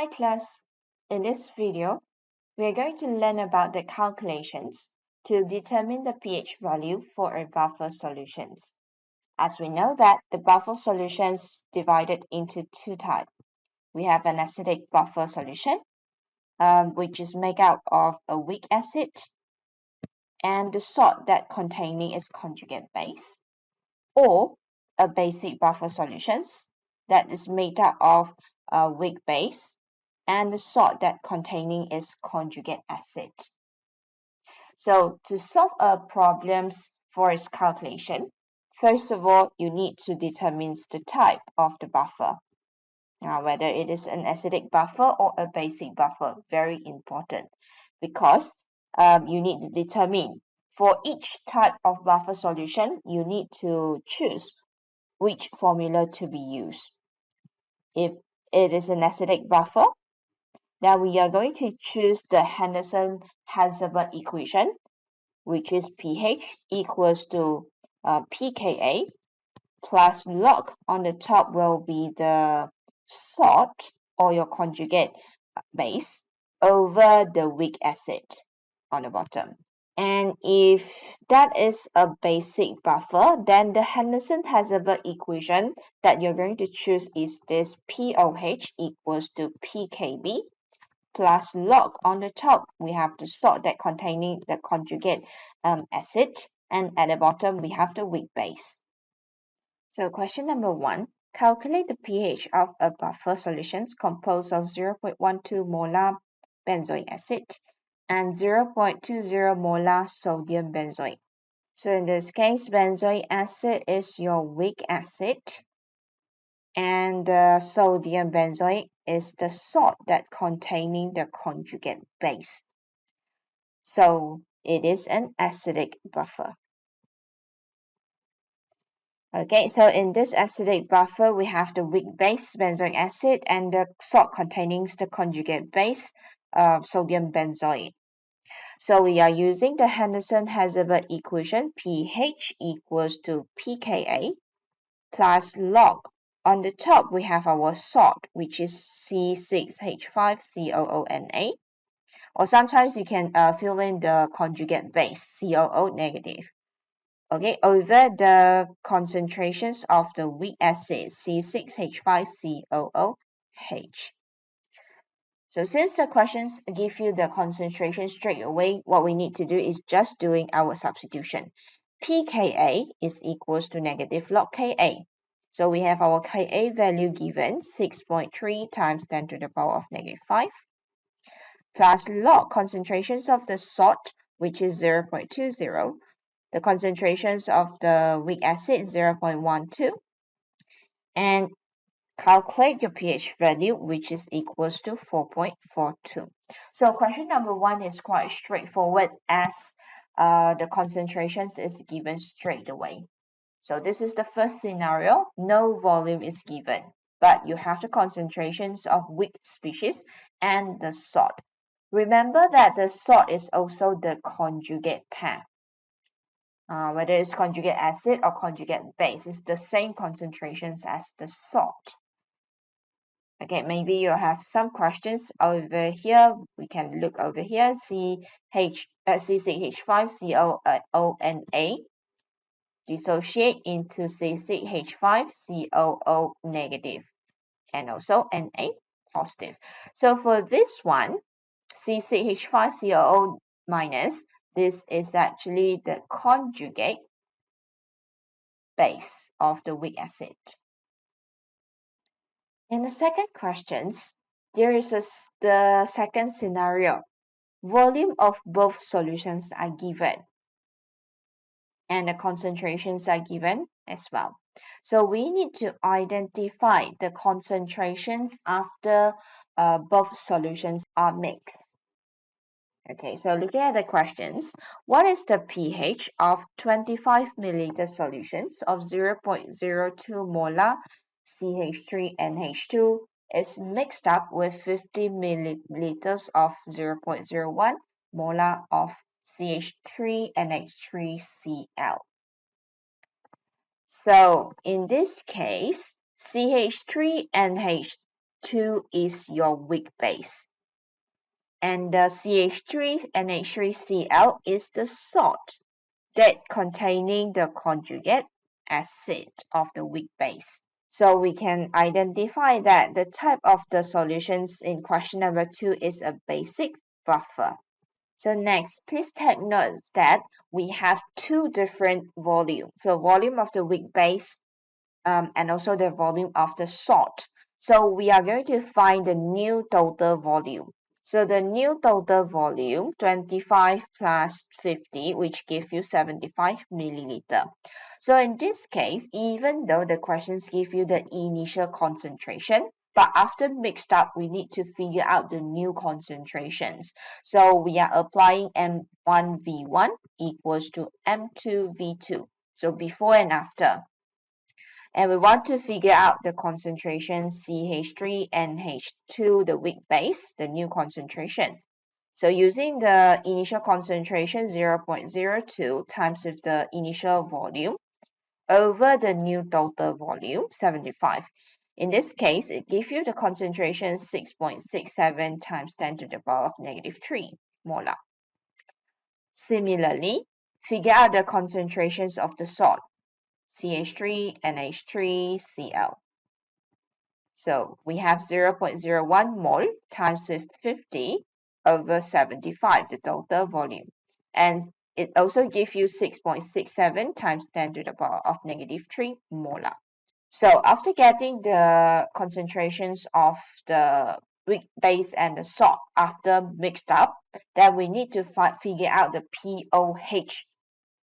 Hi class, in this video, we are going to learn about the calculations to determine the pH value for a buffer solutions. As we know that the buffer solutions divided into two types. We have an acidic buffer solution, which is made out of a weak acid and the salt that containing is conjugate base, or a basic buffer solutions that is made up of a weak base and the salt that containing is conjugate acid. So to solve a problems for its calculation, first of all, you need to determine the type of the buffer. Now, whether it is an acidic buffer or a basic buffer, very important because you need to determine for each type of buffer solution, you need to choose which formula to be used. If it is an acidic buffer, then we are going to choose the Henderson-Hasselbalch equation, which is pH equals to pKa plus log on the top will be the salt or your conjugate base over the weak acid on the bottom. And if that is a basic buffer, then the Henderson-Hasselbalch equation that you're going to choose is this POH equals to PKB plus log on the top. We have the salt that containing the conjugate acid, and at the bottom we have the weak base. So question number 1, calculate the pH of a buffer solutions composed of 0.12 molar benzoic acid and 0.20 molar sodium benzoate. So in this case, benzoic acid is your weak acid and the sodium benzoate is the salt that containing the conjugate base. So it is an acidic buffer. Okay, so in this acidic buffer, we have the weak base, benzoic acid, and the salt containing the conjugate base, sodium benzoate. So we are using the Henderson-Hasselbalch equation, pH equals to pKa plus log. On the top, we have our salt, which is C6H5COONa. Or sometimes you can fill in the conjugate base, COO negative. Okay, over the concentrations of the weak acid, C6H5COOH. So since the questions give you the concentration straight away, what we need to do is just doing our substitution. pKa is equals to negative log Ka. So we have our Ka value given 6.3 times 10 to the power of negative 5 plus log concentrations of the salt, which is 0.20. The concentrations of the weak acid 0.12, and calculate your pH value, which is equals to 4.42. So question number 1 is quite straightforward as the concentrations is given straight away. So this is the first scenario, no volume is given, but you have the concentrations of weak species and the salt. Remember that the salt is also the conjugate pair. Whether it's conjugate acid or conjugate base, it's the same concentrations as the salt. Okay, maybe you have some questions over here. We can look over here. C6H5COONa dissociate into C6H5COO negative and also Na positive. So for this one, C6H5COO minus, this is actually the conjugate base of the weak acid. In the second questions, there is the second scenario. Volume of both solutions are given and the concentrations are given as well. So we need to identify the concentrations after both solutions are mixed. Okay, so looking at the questions, what is the pH of 25 milliliter solutions of 0.02 molar CH3NH2 is mixed up with 50 milliliters of 0.01 molar of CH3NH3Cl. So in this case, CH3NH2 CH2 is your weak base. And the CH3NH3Cl is the salt that containing the conjugate acid of the weak base. So we can identify that the type of the solutions in question number 2 is a basic buffer. So next, please take note that we have two different volumes. So volume of the weak base and also the volume of the salt. So we are going to find the new total volume. So the new total volume, 25 plus 50, which gives you 75 milliliter. So in this case, even though the questions give you the initial concentration, but after mixed up, we need to figure out the new concentrations. So we are applying M1V1 equals to M2V2. So before and after. And we want to figure out the concentration CH3 and H2, the weak base, the new concentration. So using the initial concentration 0.02 times with the initial volume over the new total volume 75. In this case, it gives you the concentration 6.67 times 10 to the power of negative 3 molar. Similarly, figure out the concentrations of the salt CH3 and H3Cl. So we have 0.01 mole times with 50 over 75, the total volume. And it also gives you 6.67 times 10 to the power of negative 3 molar. So after getting the concentrations of the weak base and the salt after mixed up, then we need to figure out the pOH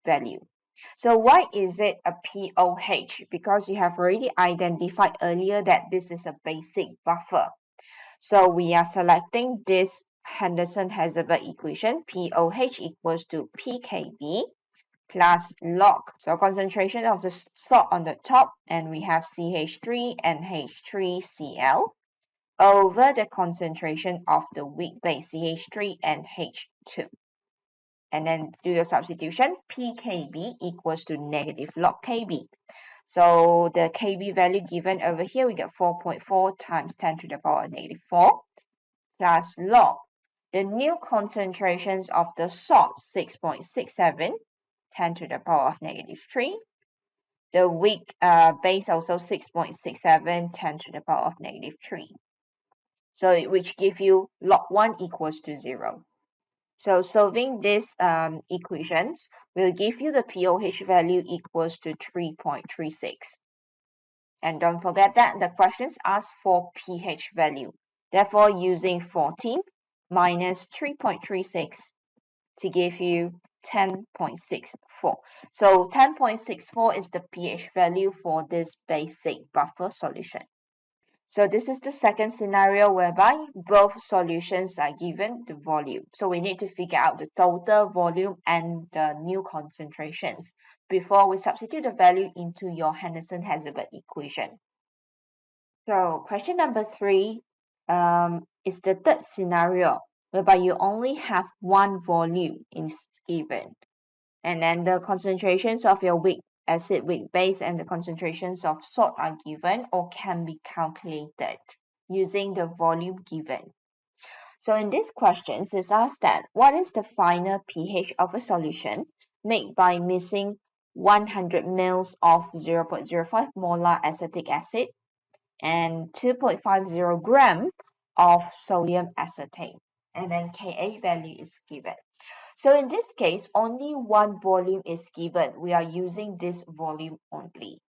value. So why is it a pOH? Because you have already identified earlier that this is a basic buffer. So we are selecting this Henderson-Heisenberg equation, pOH equals to pKb plus log. So concentration of the salt on the top, and we have CH3 and H3Cl over the concentration of the weak base CH3 and H2. And then do your substitution, pKb equals to negative log Kb. So the Kb value given over here, we get 4.4 times 10 to the power negative 4 plus log the new concentrations of the salt, 6.67, 10 to the power of negative 3. The weak base also 6.67, 10 to the power of negative 3. So which give you log 1 equals to 0. So solving these equations will give you the pOH value equals to 3.36. And don't forget that the questions ask for pH value. Therefore, using 14 minus 3.36 to give you 10.64. So 10.64 is the pH value for this basic buffer solution. So this is the second scenario whereby both solutions are given the volume. So we need to figure out the total volume and the new concentrations before we substitute the value into your Henderson-Heisenberg equation. So question number 3 is the third scenario whereby you only have one volume is given. And then the concentrations of your weak acid, weak base, and the concentrations of salt are given or can be calculated using the volume given. So in this question, it's asked that what is the final pH of a solution made by mixing 100 ml of 0.05 molar acetic acid and 2.50 gram of sodium acetate, and then Ka value is given. So in this case, only one volume is given. We are using this volume only.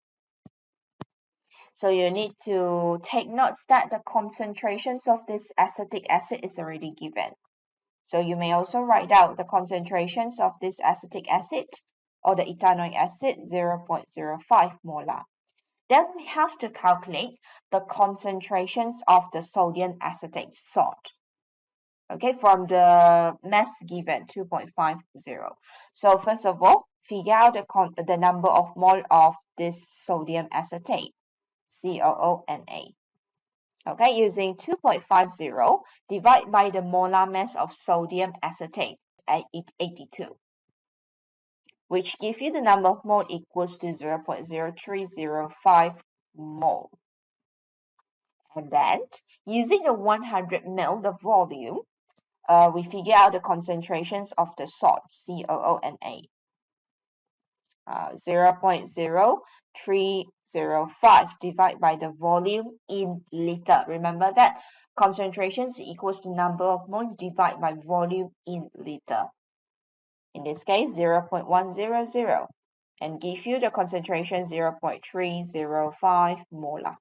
So you need to take notes that the concentrations of this acetic acid is already given. So you may also write out the concentrations of this acetic acid or the ethanoic acid 0.05 molar. Then we have to calculate the concentrations of the sodium acetate salt. Okay, from the mass given 2.50. So first of all, figure out the number of mole of this sodium acetate, COONA. Okay, using 2.50 divide by the molar mass of sodium acetate at 82, which gives you the number of mole equals to 0.0305 mole. And then, using the 100 ml, the volume, we figure out the concentrations of the salt, COO and A. 0.0305 divided by the volume in liter. Remember that concentration is equals to number of moles divided by volume in liter. In this case, 0.100, and give you the concentration 0.305 molar.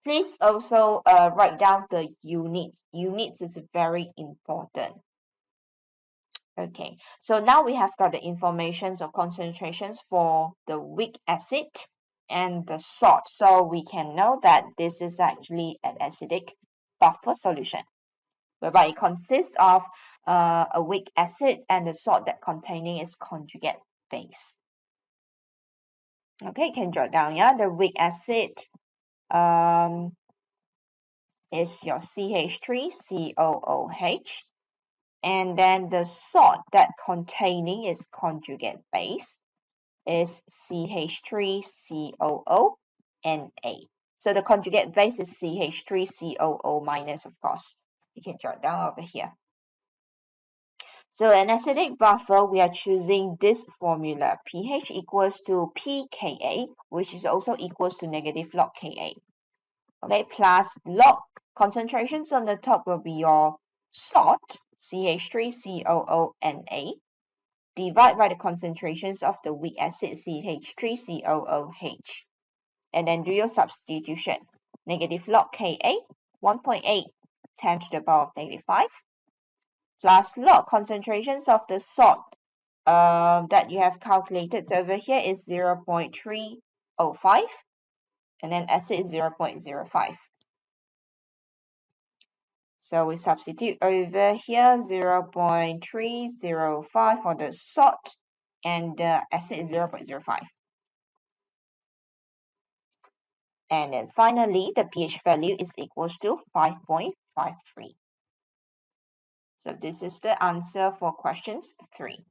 Please also write down the units. Units is very important. Okay, so now we have got the informations or concentrations for the weak acid and the salt. So we can know that this is actually an acidic buffer solution, whereby it consists of a weak acid and the salt that containing its conjugate base. Okay, you can jot down, yeah, the weak acid is your CH3COOH. And then the salt that containing its conjugate base is CH3COO and A. So the conjugate base is CH3COO minus, of course. You can jot down over here. So an acidic buffer, we are choosing this formula, pH equals to pKa, which is also equals to negative log Ka. Okay, plus log concentrations on the top will be your salt, CH3COO-Na, divide by the concentrations of the weak acid, CH3COOH. And then do your substitution. Negative log Ka, 1.8, 10 to the power of negative 5, plus log concentrations of the salt that you have calculated over here is 0.305, and then acid is 0.05. So we substitute over here 0.305 for the salt, and the acid is 0.05. And then finally, the pH value is equals to 5.53. So this is the answer for questions 3.